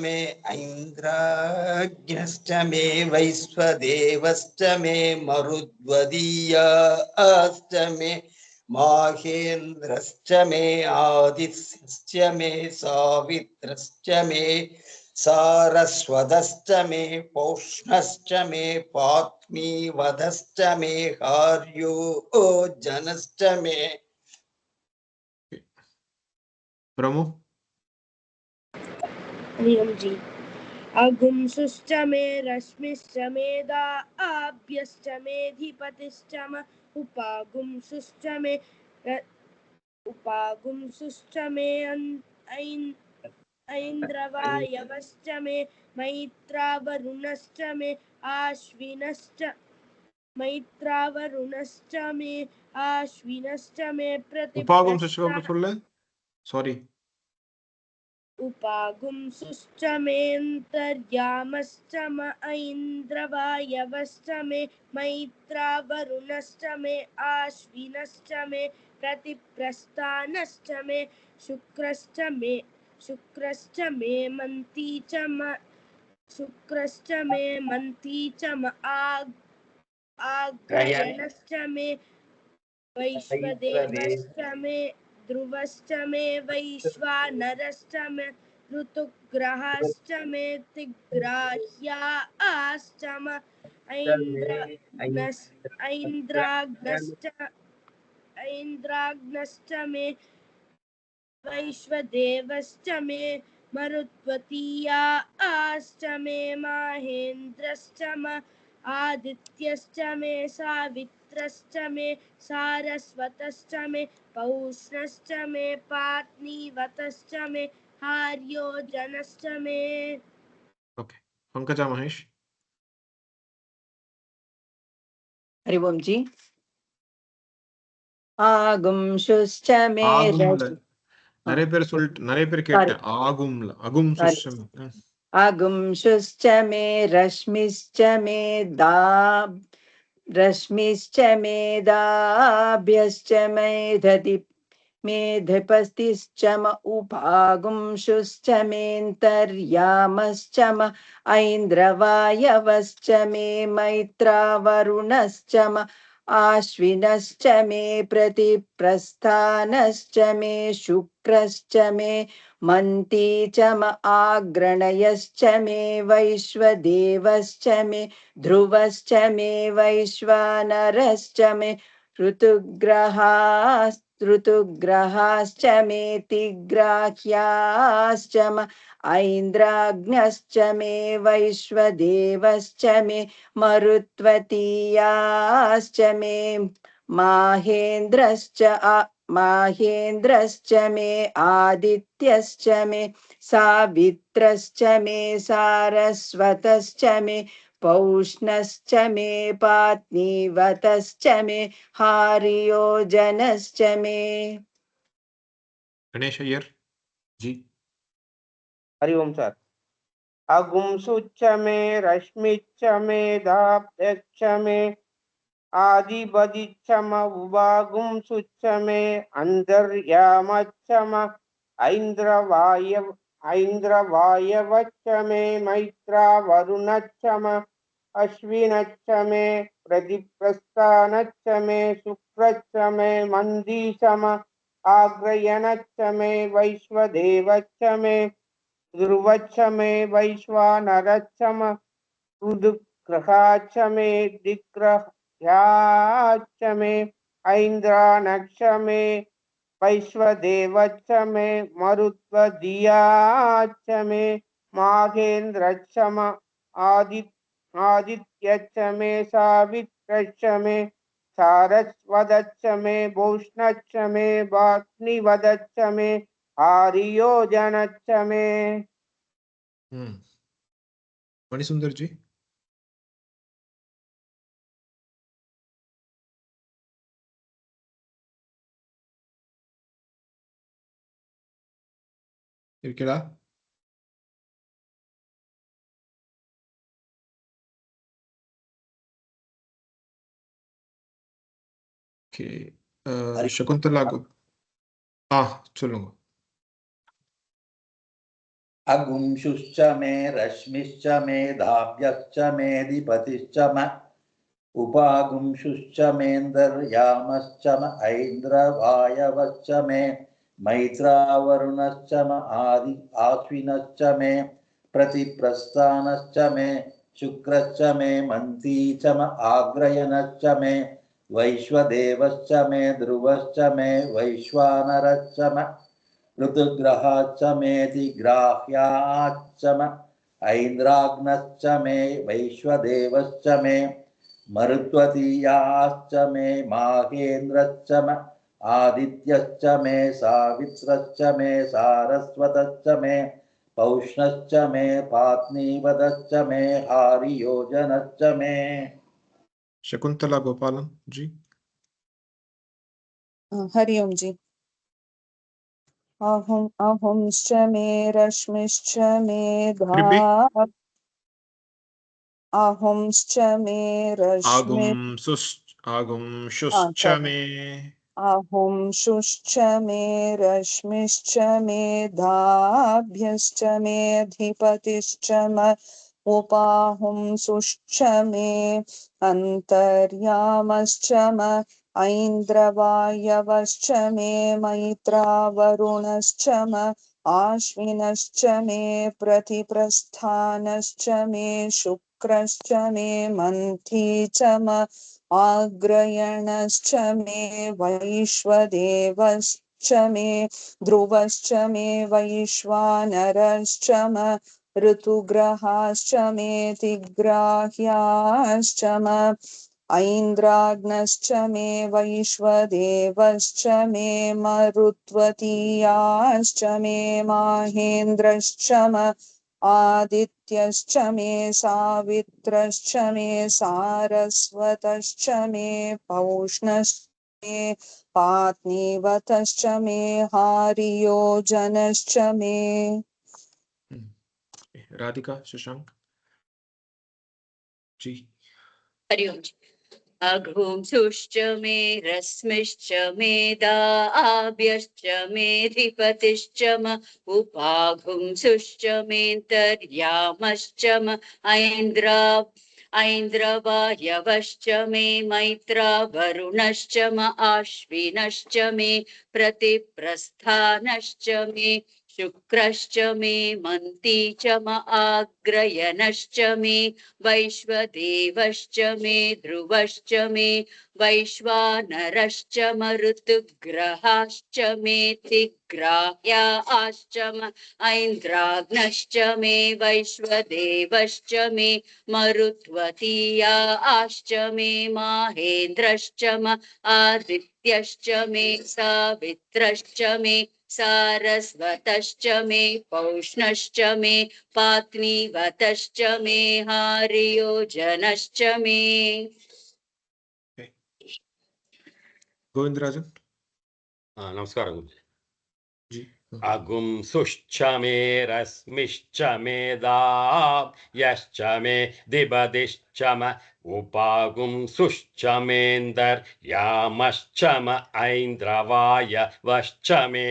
मे ऐन्द्राग्नश्च मे वैश्वदेवश्च मे मरुद्वदीयाश्च मे माहेन्द्रश्च मे आदित्यश्च मे सावित्रश्च मे सारस्वतश्च मे पौष्णश्च मे पात्मीवतश्च मे हार्यो जनश्च मे. प्रमु हरि ओम जी. अगुंसुश्च मे रश्मिश्च मेधाभ्यश्च मेधिपतिश्च म उपागुंसुश्च मे ऐन्द्रवायवश्च मे मैत्रावरुणश्च मे आश्विनश्च मे प्रतिप्रस्थानश्च सॉरी उपागुंसुश्च मेऽन्तर्यामश्च म ऐन्द्रवायवश्च मे मैत्रावरुणश्च मे आश्विनश्च मे प्रतिप्रस्थानश्च मे शुक्रश्च मे मन्ती च म आग्रयणश्च मे वैश्वदेवश्च मे ध्रुवश्च मे वैश्वानरश्च मे ऋतुग्रहाश्च मे तिग्राह्याश्च म ऐन्द्राग्नश्च मे वैश्वदेवश्च मे मरुत्वतीयाश्च मे माहेन्द्रश्च म आदित्यश्च मे सावित्रश्च मे सारस्वतश्च मे पौष्णश्च मे पात्नीवतश्च मे हार्योजनश्च मे. ओके पंकजा महेश. हरि ओम जी. आगुंशुश्च मे நிறைய பேர் கேட்டேன் ஆகும்ல அகும் சுஷம் अगुंशुश्च मे रश्मिश्च मे रश्मिश्च मेधाभ्यश्च मेधपतिश्च म उपागुंशुश्च मेऽन्तर्यामश्च म ऐन्द्रवायवश्च मे मैत्रावरुणश्च म आश्विनश्च मे प्रतिप्रस्थानश्च मे शुक्रश्च मे मन्ती च म आग्रणयश्च मे वैश्वदेवश्च मे ध्रुवश्च मे वैश्वानरश्च मे ऋतुग्रहाश्च मे तिग्राह्याश्च म ऐन्द्राग्न्यश्च मे वैश्वदेवश्च मे मरुत्वतीयाश्च मे माहेन्द्रश्च मे आदित्यश्च मे सावित्रश्च मे सारस्वतश्च मे पौष्णश्च मे पात्नीवतश्च मे हार्योजनश्च मे। गणेश अय्यर जी। हरि ओम सर। अगुंसुच्च मे रश्मिच्च मे धाप्यच्च मे आदिबदिच्च म उभागुंसुच्च मे अन्तर्यामच्च म ऐन्द्रवायवच्च मे मैत्रावरुणच्च म अश्विनच्च मे प्रतिप्रस्थानच्च मे शुक्रच्च मे मन्दीच म आग्रयणच्च मे वैश्वदेवच्च मे ध्रुवच्च मे वैश्वानरच्च म ऋतुग्रहाच्च मे दिग्ग्रह्याच्च मे ऐन्द्राणश्च मे वैश्वदेवच्च मे मरुत्वदीयाच्च मे माहेन्द्रच्च म आदित्यच्च मे सावित्रश्च मे सारस्वतश्च मे भूष्णश्च मे वाग्निवदच्च मे आर्योजनच्च मे। मणिसुंदर जी। इरकेड़ा ஓகே சகுந்தலா சொல்லுங்க. अगुंशुश्च मे रश्मिश्च मे धाभ्यश्च मेधिपतिश्च म उपागुंशुश्च मेऽन्तर्यामश्च म ऐन्द्रवायवश्च मे मैत्रावरुणश्च म आश्विनश्च मे प्रतिप्रस्थानश्च मे शुक्रश्च मे मन्ती च म आग्रयणश्च मे वैश्वदेवश्च मे ध्रुवश्च मे वैश्वानरश्च म ऋतुग्रहाच्च मे तिग्राह्याच्च म ऐन्द्राग्नश्च मे वैश्वदेवश्च मे मरुत्वतीयाश्च मे माहेन्द्रश्च म आदित्यश्च मे सावित्रश्च मे सारस्वतश्च मे पौष्णश्च मे पात्नीवतश्च मे हार्योजनश्च मे। शकुंतला गोपालन जी। हरि ओम जी। अहुंश्च मे रश्मिश्च मे अहुंश्च मे आगुंशुश्च मे अहुंशुश्च मे रश्मिश्च मे धाभ्यश्च मेधिपतिश्च म उपाहुंसुश्च मे अन्तर्यामश्च म ऐन्द्रवायवश्च मे मैत्रावरुणश्च म आश्विनश्च मे प्रतिप्रस्थानश्च मे शुक्रश्च मे मन्थी च म आग्रयणश्च मे वैश्वदेवश्च मे ध्रुवश्च मे वैश्वानरश्च म ऋतुग्रहाश्च मे तिग्राह्याश्च म ऐन्द्राग्नश्च मे वैश्वदेवश्च मे मरुत्वतीयाश्च मे माहेन्द्रश्च म आदित्यश्च मे सावित्रश्च मे सारस्वतश्च मे पौष्णश्च पात्नीवतश्च मे हार्यो जनश्च मे राधिका शशांक जी हरिओम जी अघुंसुश्च मे रश्मिश्च मे दाभ्यश्च मे धिपतिश्च म उपाघुंसुश्च मेऽन्तर्यामश्च म ऐन्द्रवायवश्च मे मैत्रा वरुणश्च म आश्विनश्च मे प्रतिप्रस्थानश्च मे शुक्रश्च मे मन्ती च म आग्रयणश्च मे वैश्वदेवश्च मे ध्रुवश्च मे वैश्वानरश्च म ऋतुग्रहाश्च मे तिग्राह्याश्च म ऐन्द्राग्नश्च मे वैश्वदेवश्च मे मरुत्वतीयाश्च मे माहेन्द्रश्च म आदित्यश्च मे सावित्रश्च मे सारस्वतश्च मे पौष्णश्च मे पात्नीवतश्च मे हार्योजनश्च मे गोविंदराजन नमस्कारं गुरुजी जी अगुंसुश्च मे रश्मिश्च मे दाभ्यश्च मे दिबदिश्च म उपागुंसुश्च मेऽन्तर्यामश्च म ऐन्द्रवायवश्च मे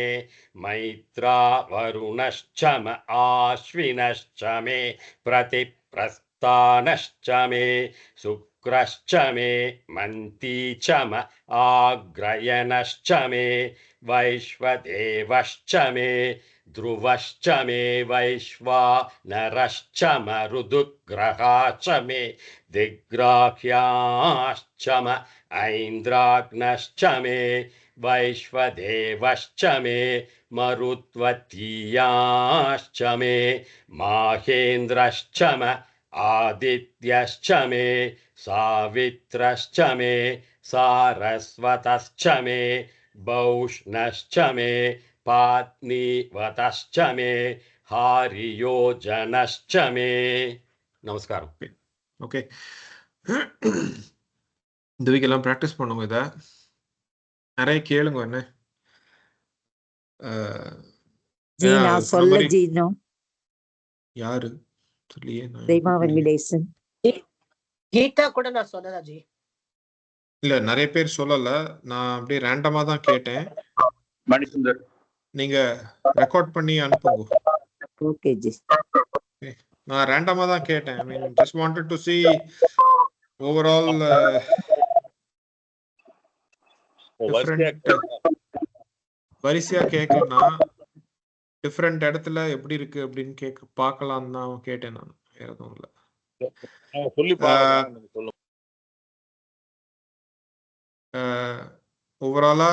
मैत्रा वरुणश्च म आश्विनश्च मे प्रतिप्रस्थानश्च मे शुक्रश्च मे मन्ती च म आग्रयणश्च मे वैश्वदेवश्च मे ध्रुवश्च मे वैश्वानरश्च म ऋतुग्रहाश्च मे दिग्राह्याश्च म ऐन्द्राग्नश्च मे वैश्वदेवश्च मे मरुत्वतीयाश्च मे माहेन्द्रश्च म आदित्यश्च मे सावित्रश्च मे सारस्वतश्च मे पौष्णश्च मे पात्नीवतश्च मे हार्योजनश्च मे नमस्कार ஓகே இந்த வீக் எல்லாம் ப்ராக்டிஸ் பண்ணுங்க இதை நிறைய கேளுங்க என்ன ஜி நான் சொல்ல ஜீனோ யாரு சொல்லியே தெய்வா வெங்கடேசன் கீதா கூட நான் சொன்னதா ஜி இல்ல நிறைய பேர் சொல்லல நான் அப்படியே ரேண்டமா தான் கேட்டேன் மணிசுந்தர் நீங்க ரெக்கார்ட் பண்ணி அனுப்புங்க ஓகே ஜி நான் ரேண்டமா தான் கேட்டேன் I mean just wanted to see overall வரிசையா கேட்கலன்னா டிஃப்ரெண்ட் இடத்துல எப்படி இருக்கு அப்படின்னு பார்க்கலாம் தான் கேட்டேன் நான் வேற எதுவும் இல்லை ஓவராலா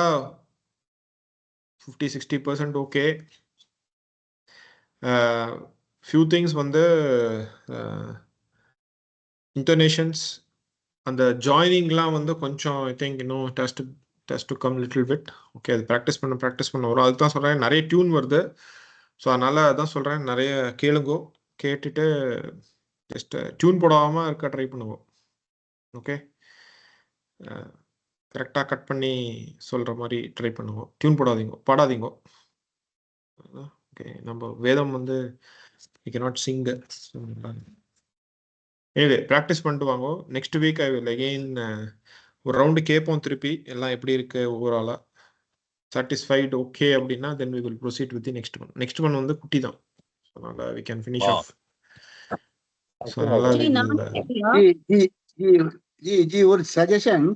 50-60% ஓகே ஃபியூ திங்ஸ் வந்து இன்டர்நேஷன்ஸ் அந்த ஜாயினிங்லாம் வந்து கொஞ்சம் ஐ திங்க் இன்னும் test to come little bit okay அது ப்ராக்டிஸ் பண்ண வரும் அதுதான் சொல்கிறேன் நிறைய டியூன் வருது ஸோ அதனால் அதான் சொல்கிறேன் நிறைய கேளுங்கோ கேட்டுட்டு ஜஸ்ட் டியூன் போடாமல் இருக்க ட்ரை பண்ணுவோம் ஓகே கரெக்டாக கட் பண்ணி சொல்கிற மாதிரி ட்ரை பண்ணுவோம் டியூன் பாடாதீங்க ஓகே நம்ம வேதம் வந்து வி கேனாட் சிங் ஏது ப்ராக்டிஸ் பண்ணிட்டு வாங்க next week I will again ஒரு ரவுண்டு கேட்போம் திருப்பி எல்லாம் எப்படி இருக்கு ஓவராலாக சாட்டிஸ்ஃபைடு ஓகே அப்படின்னா then we will proceed with next one வந்து குட்டி தான் அதனால we can finish off so ஜி ஒரு சஜஷன்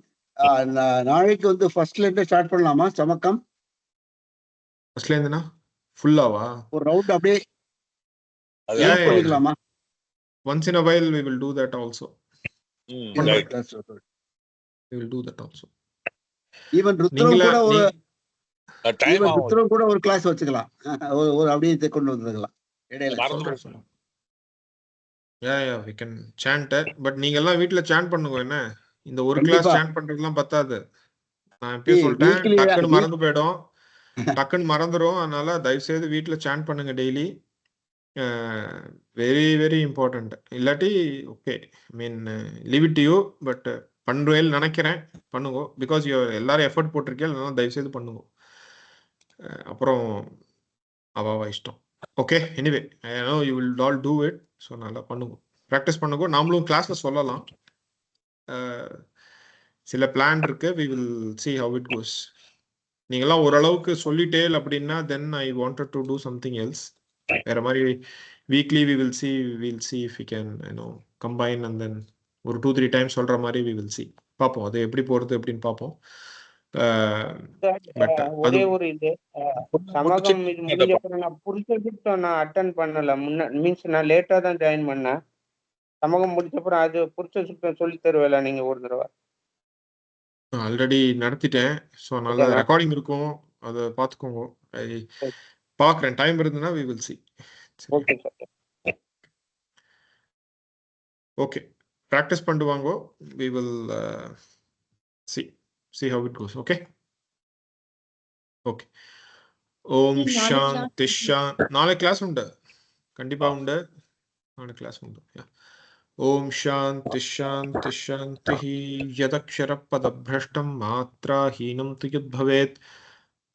நாளைக்கு வந்து ஃபர்ஸ்ட்ல இருந்து ஸ்டார்ட் பண்ணலாமா சமக்கம் ஃபர்ஸ்ட்ல இருந்துனா ஃபுல்லாவா ஒரு ரவுண்ட் அப்படியே பண்ணிக்கலாமா once in a while we will do that also right we will do that also even Rudram கூட ஒரு டைம் ருத்ரம் கூட ஒரு கிளாஸ் வச்சுக்கலாம் ஒரு அப்படியே கொண்டு வந்துக்கலாம் இடையில yeah we can chant but நீங்க எல்லாம் வீட்ல chant பண்ணுங்க என்ன இந்த ஒரு கிளாஸ் chant பண்றதுலாம் பத்தாது நான் இப்பவே சொல்லிட்டேன் டக்குன்னு மறந்துரும் அதனால தயவு செய்து வீட்ல chant பண்ணுங்க டெய்லி வெரி வெரி இம்பார்ட்டன்ட் இல்லாட்டி okay I mean leave it to you but பண்ணுவேன்னு நினைக்கிறேன். பண்ணுங்க. பிகாஸ் எல்லாரும் எஃபர்ட் போட்டிருக்கேன். அதனால தயவு செய்து பண்ணுங்க. அப்புறம் அவாவா இஷ்டம். Okay, anyway I know you will all do it. So நல்லா பண்ணுங்க, ப்ராக்டிஸ் பண்ணுங்க. நாமளும் கிளாஸ்ல சொல்லலாம். சில பிளான் இருக்கு. We will see how it goes. நீங்களாம் ஓரளவுக்கு சொல்லிட்டே அப்படின்னா then I wanted to do something else. வேற மாதிரி weekly we will see if we can combine and then ஒரு 2-3 டைம்ஸ் சொல்ற மாதிரி வி வில் see. பார்ப்போம் அது எப்படி போறது அப்படின்னு பார்ப்போம். ஒரே ஒரு இது சமகம் இது முடிஞ்ச அப்புறம் நான் புரிச்ச நான் அட்டன் பண்ணல. மீன்ஸ் நான் லேட்டா தான் ஜாயின் பண்ணேன். சமகம் முடிச்ச அப்புறம் அது புரிச்ச சுத்தம் சொல்லி தருவேல நீங்க ஒரு தடவை? ஆல்ரெடி நடத்திட்டேன். ஸோ நல்ல ரெக்கார்டிங் இருக்கும், அதை பார்த்துக்கோங்க. பார்க்குறேன், டைம் இருந்ததுன்னா we will see. Okay sir. Okay, practice பண்ணுவாங்க. We will see how it goes. Okay okay. ஓம் சாந்தி சாந்தி. நாளை கிளாஸ் உண்டு, கண்டிப்பா உண்டு. நாளை கிளாஸ் உண்டு. ஓம் சாந்தி சாந்தி சாந்தி. யதக்ஷர பதப்ரஷ்டம் மாத்ராஹீனம் து யத் பவேத்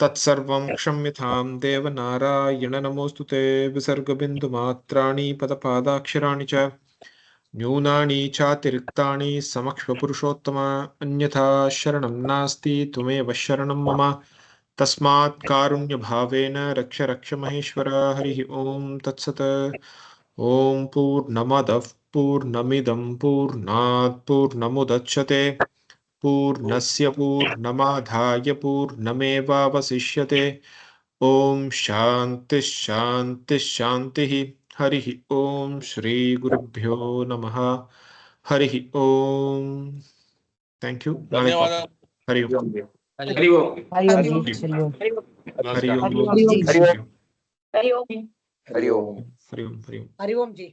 தத்சர்வம் க்ஷம்யதாம் தேவ நாராயண நமோஸ்துதே. விசர்கபிந்து மாத்ராணி பதபாதாக்ஷராணி ச न्यूनानि चातिरिक्तानि समक्ष्म पुरुषोत्तम. अन्यथा शरणं नास्ति त्वमेव शरणं मम. तस्मात् कारुण्य भावेन रक्ष रक्ष महेश्वर. हरिः ओम तत्सत्. ओम पूर्णमदः पूर्णमिदं पूर्णात् पूर्णमुदच्यते पूर्णस्य पूर्णमादाय पूर्णमेवावशिष्यते. ओम शांति शांति शांतिः. हरिः ओम श्री गुरुभ्यो नमः. हरिः ओम. Thank you. धन्यवाद. हरि ओम. हरि ओम. हरि ओम जी। हरि ओम. हरि ओम जी। हरि ओम. हरि ओम। हरि ओम. हरि ओम. हरि ओम जी।